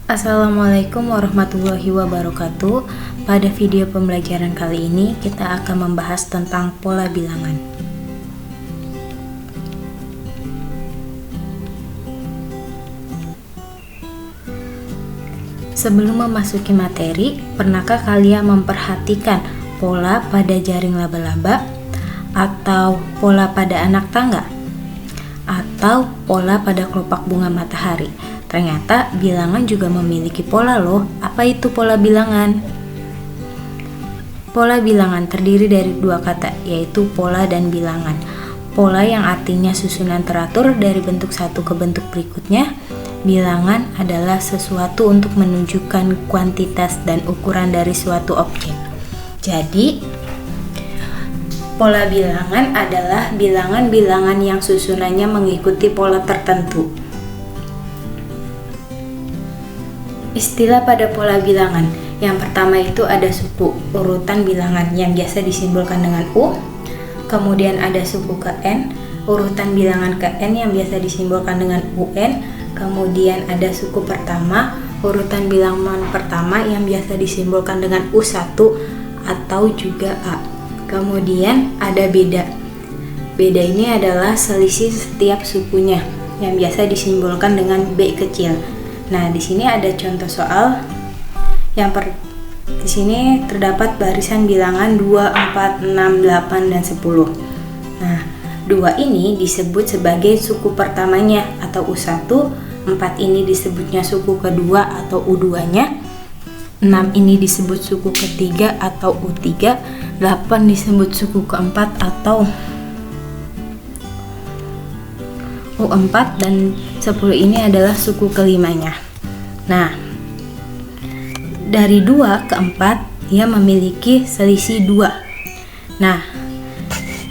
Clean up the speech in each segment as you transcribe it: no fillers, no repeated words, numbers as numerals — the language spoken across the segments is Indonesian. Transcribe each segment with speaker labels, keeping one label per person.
Speaker 1: Assalamualaikum warahmatullahi wabarakatuh. Pada video pembelajaran kali ini kita akan membahas tentang pola bilangan. Sebelum memasuki materi, pernahkah kalian memperhatikan pola pada jaring laba-laba, atau pola pada anak tangga, atau pola pada kelopak bunga matahari? Ternyata bilangan juga memiliki pola loh. Apa itu pola bilangan? Pola bilangan terdiri dari dua kata, yaitu pola dan bilangan. Pola yang artinya susunan teratur dari bentuk satu ke bentuk berikutnya. Bilangan adalah sesuatu untuk menunjukkan kuantitas dan ukuran dari suatu objek. Jadi, pola bilangan adalah bilangan-bilangan yang susunannya mengikuti pola tertentu. Istilah pada pola bilangan. Yang pertama itu ada suku, urutan bilangan yang biasa disimbolkan dengan U. Kemudian ada suku ke N, urutan bilangan ke N yang biasa disimbolkan dengan UN. Kemudian ada suku pertama, urutan bilangan pertama yang biasa disimbolkan dengan U1 atau juga A. Kemudian ada beda. Beda ini adalah selisih setiap sukunya yang biasa disimbolkan dengan B kecil. Nah, di sini ada contoh soal di sini terdapat barisan bilangan 2, 4, 6, 8, dan 10. Nah, 2 ini disebut sebagai suku pertamanya atau U1, 4 ini disebutnya suku kedua atau U2-nya, 6 ini disebut suku ketiga atau U3, 8 disebut suku keempat atau U4, dan 10 ini adalah suku kelimanya. Nah, dari 2 ke 4 dia memiliki selisih 2. Nah,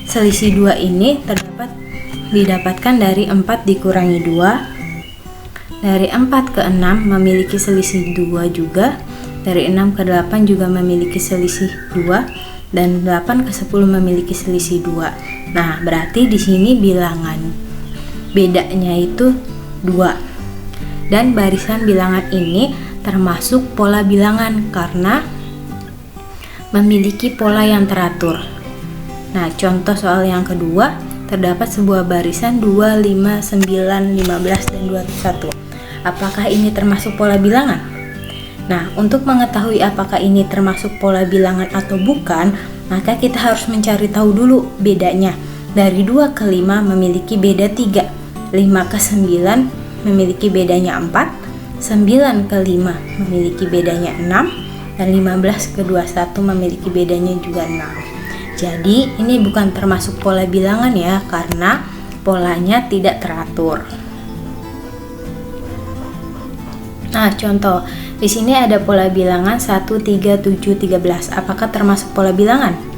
Speaker 1: selisih 2 ini didapatkan dari 4 dikurangi 2. Dari 4 ke 6 memiliki selisih 2 juga. Dari 6 ke 8 juga memiliki selisih 2. Dan 8 ke 10 memiliki selisih 2. Nah, berarti di sini bilangan bedanya itu 2. Dan barisan bilangan ini termasuk pola bilangan karena memiliki pola yang teratur. Nah, contoh soal yang kedua, terdapat sebuah barisan 2, 5, 9, 15, dan 21. Apakah ini termasuk pola bilangan? Nah, untuk mengetahui apakah ini termasuk pola bilangan atau bukan, maka kita harus mencari tahu dulu bedanya. Dari 2 ke 5 memiliki beda 3, 5 ke 9 memiliki bedanya 4, 9 ke 5 memiliki bedanya 6, dan 15 ke 21 memiliki bedanya juga 6. Jadi ini bukan termasuk pola bilangan ya, karena polanya tidak teratur. Nah, contoh di sini ada pola bilangan 1, 3, 7, 13. Apakah termasuk pola bilangan?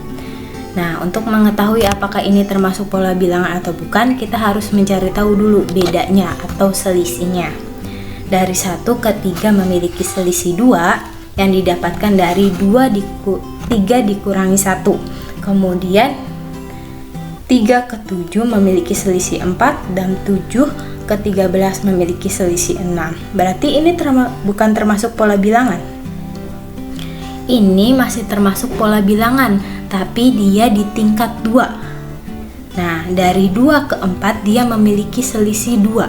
Speaker 1: Nah, untuk mengetahui apakah ini termasuk pola bilangan atau bukan, kita harus mencari tahu dulu bedanya atau selisihnya. Dari 1 ke 3 memiliki selisih 2 yang didapatkan dari 3 dikurangi 1. Kemudian 3 ke 7 memiliki selisih 4 dan 7 ke 13 memiliki selisih 6. Berarti ini bukan termasuk pola bilangan. Ini masih termasuk pola bilangan, tapi dia di tingkat 2. Nah, dari 2 ke 4 dia memiliki selisih 2.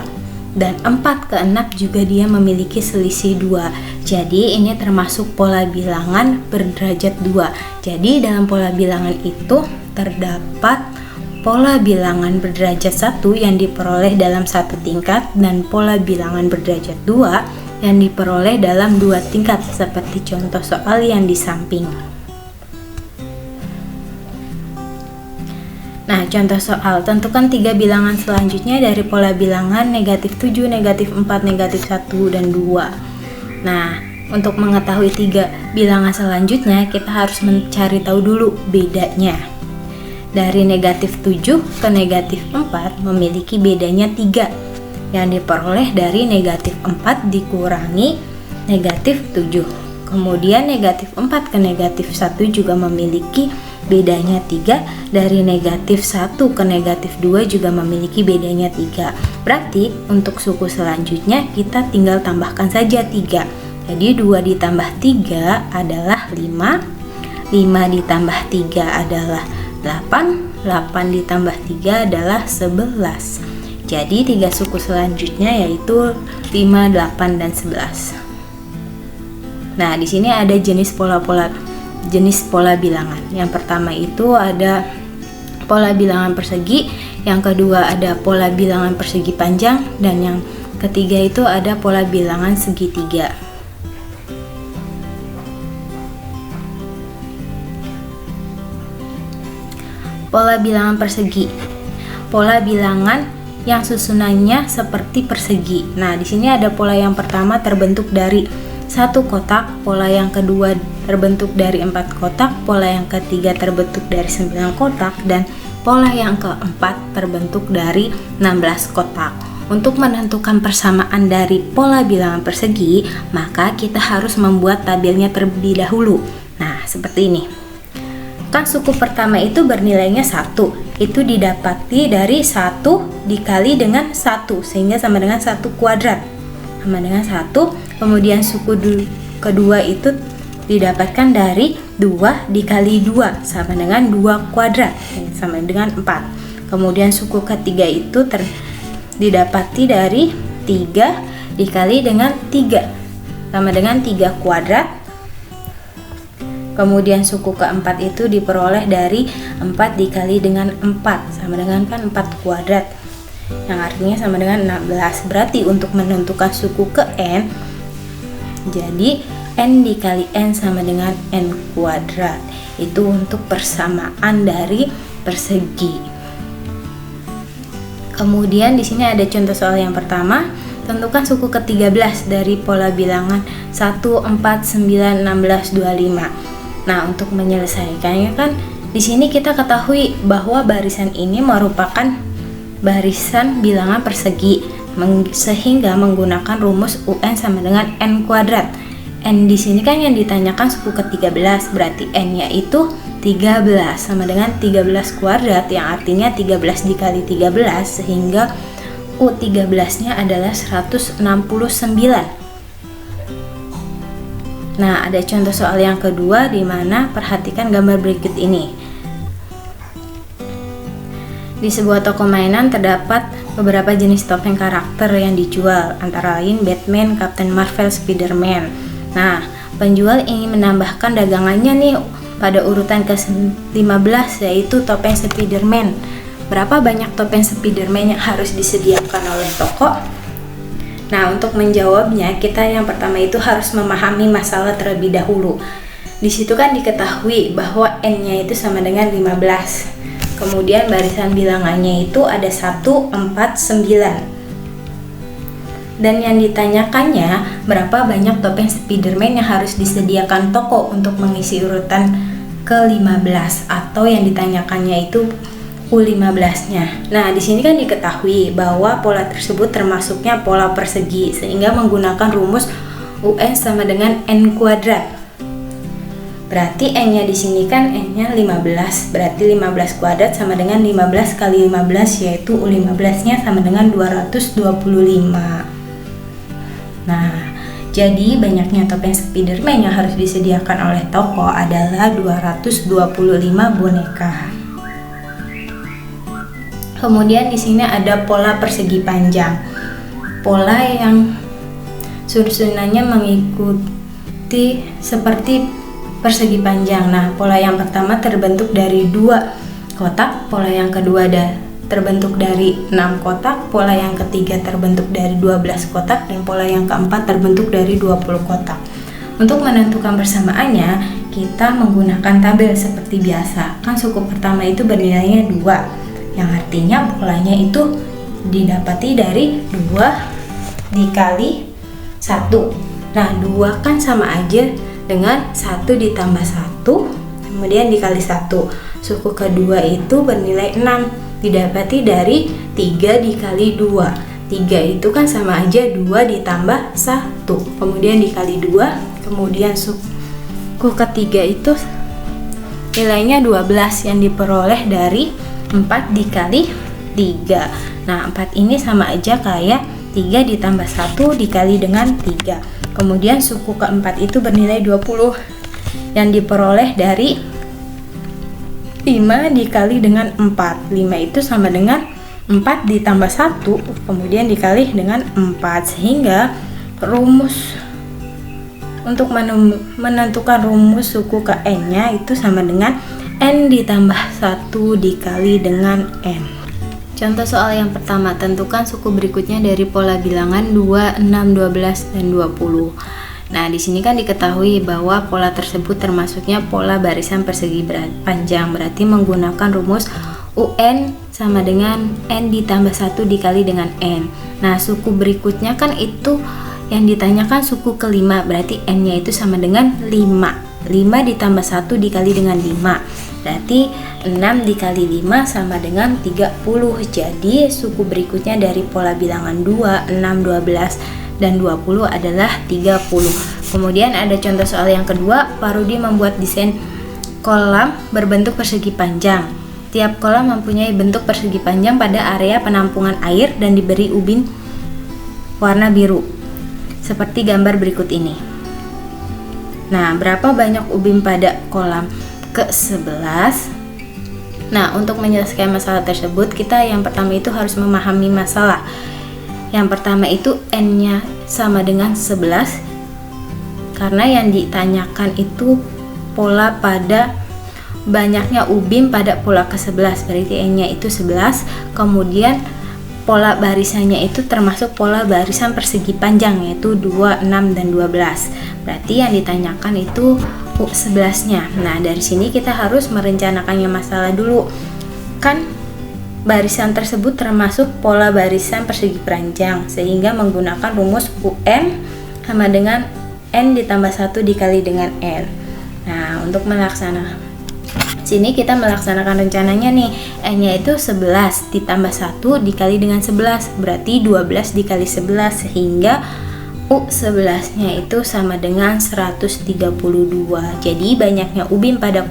Speaker 1: Dan 4 ke 6 juga dia memiliki selisih 2. Jadi ini termasuk pola bilangan berderajat 2. Jadi dalam pola bilangan itu terdapat pola bilangan berderajat 1 yang diperoleh dalam satu tingkat dan pola bilangan berderajat 2 yang diperoleh dalam 2 tingkat, seperti contoh soal yang di samping. Nah, contoh soal, tentukan 3 bilangan selanjutnya dari pola bilangan negatif 7, negatif 4, negatif 1, dan 2. Nah, untuk mengetahui 3 bilangan selanjutnya, kita harus mencari tahu dulu bedanya. Dari negatif 7 ke negatif 4 memiliki bedanya 3, yang diperoleh dari negatif 4 dikurangi negatif 7. Kemudian negatif 4 ke negatif 1 juga memiliki bedanya 3, dari negatif 1 ke negatif 2 juga memiliki bedanya 3. Berarti untuk suku selanjutnya kita tinggal tambahkan saja 3. Jadi 2 ditambah 3 adalah 5, 5 ditambah 3 adalah 8, 8 ditambah 3 adalah 11. Jadi 3 suku selanjutnya yaitu 5, 8, dan 11. Nah, di sini ada jenis pola bilangan. Yang pertama itu ada pola bilangan persegi, yang kedua ada pola bilangan persegi panjang, dan yang ketiga itu ada pola bilangan segitiga. Pola bilangan persegi. Pola bilangan yang susunannya seperti persegi. Nah, di sini ada pola yang pertama terbentuk dari 1 kotak, pola yang kedua terbentuk dari 4 kotak, pola yang ketiga terbentuk dari 9 kotak, dan pola yang keempat terbentuk dari 16 kotak. Untuk menentukan persamaan dari pola bilangan persegi, maka kita harus membuat tabelnya terlebih dahulu. Nah, seperti ini. Kan suku pertama itu bernilainya 1, itu didapati dari 1 dikali dengan 1, sehingga sama dengan 1 kuadrat, sama dengan 1. Kemudian suku kedua itu didapatkan dari 2 dikali 2, sama dengan 2 kuadrat, sama dengan 4. Kemudian suku ketiga itu didapati dari 3 dikali dengan 3, sama dengan 3 kuadrat. Kemudian suku keempat itu diperoleh dari 4 dikali dengan 4, sama dengan kan 4 kuadrat, yang artinya sama dengan 16. Berarti untuk menentukan suku ke n, jadi n dikali n sama dengan n kuadrat. Itu untuk persamaan dari persegi. Kemudian di sini ada contoh soal yang pertama. Tentukan suku ke-13 dari pola bilangan 1, 4, 9, 16, 25. Nah, untuk menyelesaikannya kan di sini kita ketahui bahwa barisan ini merupakan barisan bilangan persegi, sehingga menggunakan rumus UN sama dengan n kuadrat. N di sini kan yang ditanyakan suku ke-13, berarti n-nya itu 13 sama dengan 13 kuadrat, yang artinya 13 dikali 13, sehingga U13-nya adalah 169. Nah, ada contoh soal yang kedua, di mana perhatikan gambar berikut ini. Di sebuah toko mainan terdapat beberapa jenis topeng karakter yang dijual, antara lain Batman, Captain Marvel, Spider-Man. Nah, penjual ingin menambahkan dagangannya nih pada urutan ke-15, yaitu topeng Spider-Man. Berapa banyak topeng Spider-Man yang harus disediakan oleh toko? Nah, untuk menjawabnya, kita yang pertama itu harus memahami masalah terlebih dahulu. Di situ kan diketahui bahwa n-nya itu sama dengan 15. Kemudian barisan bilangannya itu ada 1, 4, 9. Dan yang ditanyakannya, berapa banyak topeng Spider-Man yang harus disediakan toko untuk mengisi urutan ke-15, atau yang ditanyakannya itu U15-nya. Nah, di sini kan diketahui bahwa pola tersebut termasuknya pola persegi, sehingga menggunakan rumus UN sama dengan n kuadrat. Berarti n-nya di sini kan n-nya 15, berarti 15 kuadrat sama dengan 15 kali 15, yaitu U15-nya sama dengan 225. Nah, jadi banyaknya topeng Spider-Man yang harus disediakan oleh toko adalah 225 boneka. Kemudian di sini ada pola persegi panjang. Pola yang susunannya mengikuti seperti persegi panjang. Nah, pola yang pertama terbentuk dari 2 kotak, pola yang kedua terbentuk dari 6 kotak, pola yang ketiga terbentuk dari 12 kotak, dan pola yang keempat terbentuk dari 20 kotak. Untuk menentukan persamaannya, kita menggunakan tabel seperti biasa. Kan suku pertama itu bernilainya 2. Yang artinya polanya itu didapati dari 2 dikali 1. Nah, 2 kan sama aja dengan 1 ditambah 1, kemudian dikali 1. Suku kedua itu bernilai 6, didapati dari 3 dikali 2. 3 itu kan sama aja 2 ditambah 1, kemudian dikali 2. Kemudian suku ketiga itu nilainya 12, yang diperoleh dari 4 dikali 3. Nah, 4 ini sama aja kayak 3 ditambah 1 dikali dengan 3. Kemudian suku keempat itu bernilai 20 yang diperoleh dari 5 dikali dengan 4. 5 itu sama dengan 4 ditambah 1 kemudian dikali dengan 4, sehingga rumus untuk menentukan rumus suku ke n-nya itu sama dengan n ditambah 1 dikali dengan n. Contoh soal yang pertama, tentukan suku berikutnya dari pola bilangan 2, 6, 12, dan 20. Nah, di sini kan diketahui bahwa pola tersebut termasuknya pola barisan persegi panjang, berarti menggunakan rumus UN sama dengan n ditambah 1 dikali dengan n. Nah, suku berikutnya kan itu yang ditanyakan suku kelima, berarti n-nya itu sama dengan 5. 5 ditambah 1 dikali dengan 5. Berarti 6 dikali 5 sama dengan 30. Jadi suku berikutnya dari pola bilangan 2, 6, 12, dan 20 adalah 30. Kemudian ada contoh soal yang kedua, Pak Rudi membuat desain kolam berbentuk persegi panjang. Tiap kolam mempunyai bentuk persegi panjang pada area penampungan air dan diberi ubin warna biru, seperti gambar berikut ini. Nah, berapa banyak ubin pada kolam ke-11? Nah, untuk menyelesaikan masalah tersebut, kita yang pertama itu harus memahami masalah. Yang pertama itu n-nya sama dengan 11, karena yang ditanyakan itu pola pada banyaknya ubin pada pola ke-11, berarti n-nya itu 11. Kemudian pola barisannya itu termasuk pola barisan persegi panjang, yaitu 2, 6, dan 12. Berarti yang ditanyakan itu U11-nya. Nah, dari sini kita harus merencanakannya masalah dulu. Kan barisan tersebut termasuk pola barisan persegi panjang, sehingga menggunakan rumus UN sama dengan n ditambah 1 dikali dengan n. Nah, untuk melaksanakan sini kita melaksanakan rencananya nih. N-nya itu 11 ditambah 1 dikali dengan 11, berarti 12 dikali 11, sehingga U11-nya itu sama dengan 132. Jadi banyaknya ubin pada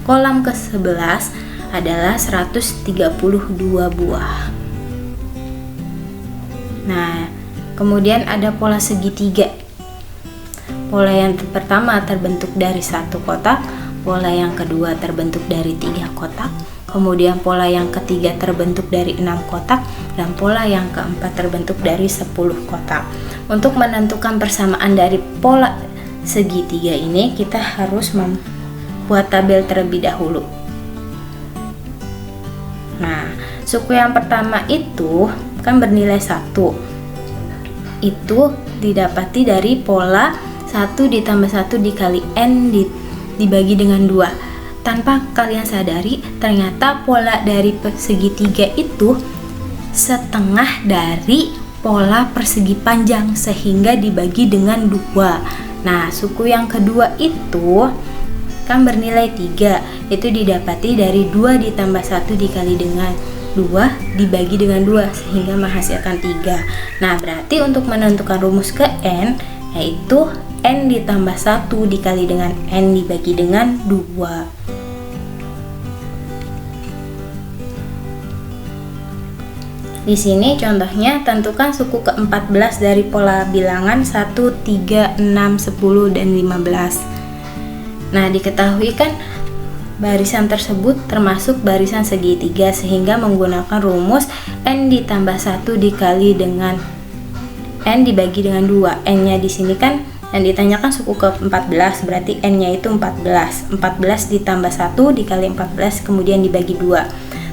Speaker 1: kolam ke-11 adalah 132 buah. Nah, kemudian ada pola segitiga. Pola yang pertama terbentuk dari 1 kotak, pola yang kedua terbentuk dari 3 kotak, kemudian pola yang ketiga terbentuk dari 6 kotak, dan pola yang keempat terbentuk dari 10 kotak. Untuk menentukan persamaan dari pola segitiga ini, kita harus membuat tabel terlebih dahulu. Nah, suku yang pertama itu kan bernilai 1. Itu didapati dari pola 1 ditambah 1 dikali n dibagi dengan 2. Tanpa kalian sadari, ternyata pola dari segitiga itu setengah dari pola persegi panjang, sehingga dibagi dengan 2. Nah, suku yang kedua itu kan bernilai 3. Itu didapati dari 2 ditambah 1 dikali dengan 2 dibagi dengan 2, sehingga menghasilkan 3. Nah, berarti untuk menentukan rumus ke n, yaitu n ditambah 1 dikali dengan n dibagi dengan 2. Di sini contohnya, tentukan suku ke-14 dari pola bilangan 1, 3, 6, 10, dan 15. Nah, diketahui kan barisan tersebut termasuk barisan segitiga, sehingga menggunakan rumus n ditambah 1 dikali dengan n dibagi dengan 2. N-nya di sini kan yang ditanyakan suku ke-14, berarti n-nya itu 14. 14 ditambah 1 dikali 14 kemudian dibagi 2.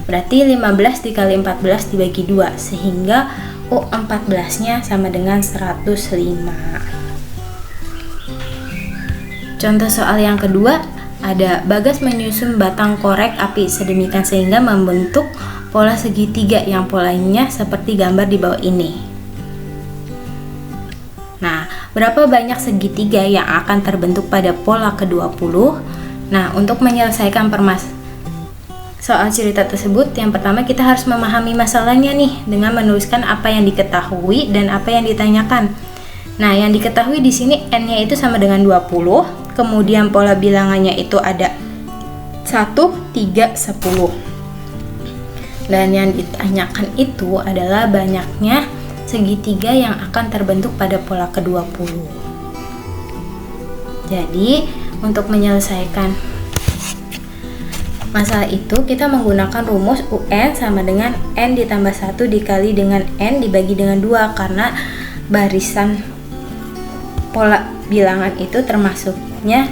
Speaker 1: Berarti 15 dikali 14 dibagi 2, sehingga U14-nya sama dengan 105. Contoh soal yang kedua, ada Bagas menyusun batang korek api sedemikian sehingga membentuk pola segitiga yang polanya seperti gambar di bawah ini. Nah, berapa banyak segitiga yang akan terbentuk pada pola ke-20? Nah, untuk menyelesaikan soal cerita tersebut, yang pertama kita harus memahami masalahnya nih dengan menuliskan apa yang diketahui dan apa yang ditanyakan. Nah, yang diketahui di sini n-nya itu sama dengan 20, kemudian pola bilangannya itu ada 1, 3, 10. Dan yang ditanyakan itu adalah banyaknya segitiga yang akan terbentuk pada pola ke-20. Jadi, untuk menyelesaikan masalah itu, kita menggunakan rumus UN sama dengan N ditambah 1 dikali dengan N dibagi dengan 2, karena barisan pola bilangan itu termasuknya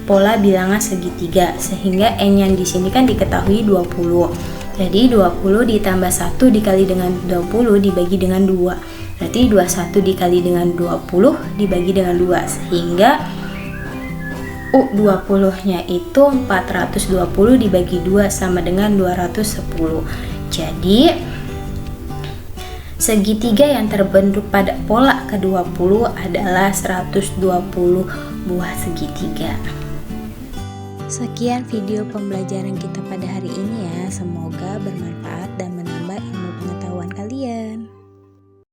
Speaker 1: pola bilangan segitiga, sehingga N yang di sini kan diketahui 20. Jadi 20 ditambah 1 dikali dengan 20 dibagi dengan 2. Berarti 21 dikali dengan 20 dibagi dengan 2, sehingga U20-nya itu 420 dibagi 2 sama dengan 210. Jadi segitiga yang terbentuk pada pola ke-20 adalah 120 buah segitiga. Sekian video pembelajaran kita pada hari ini ya. Semoga bermanfaat dan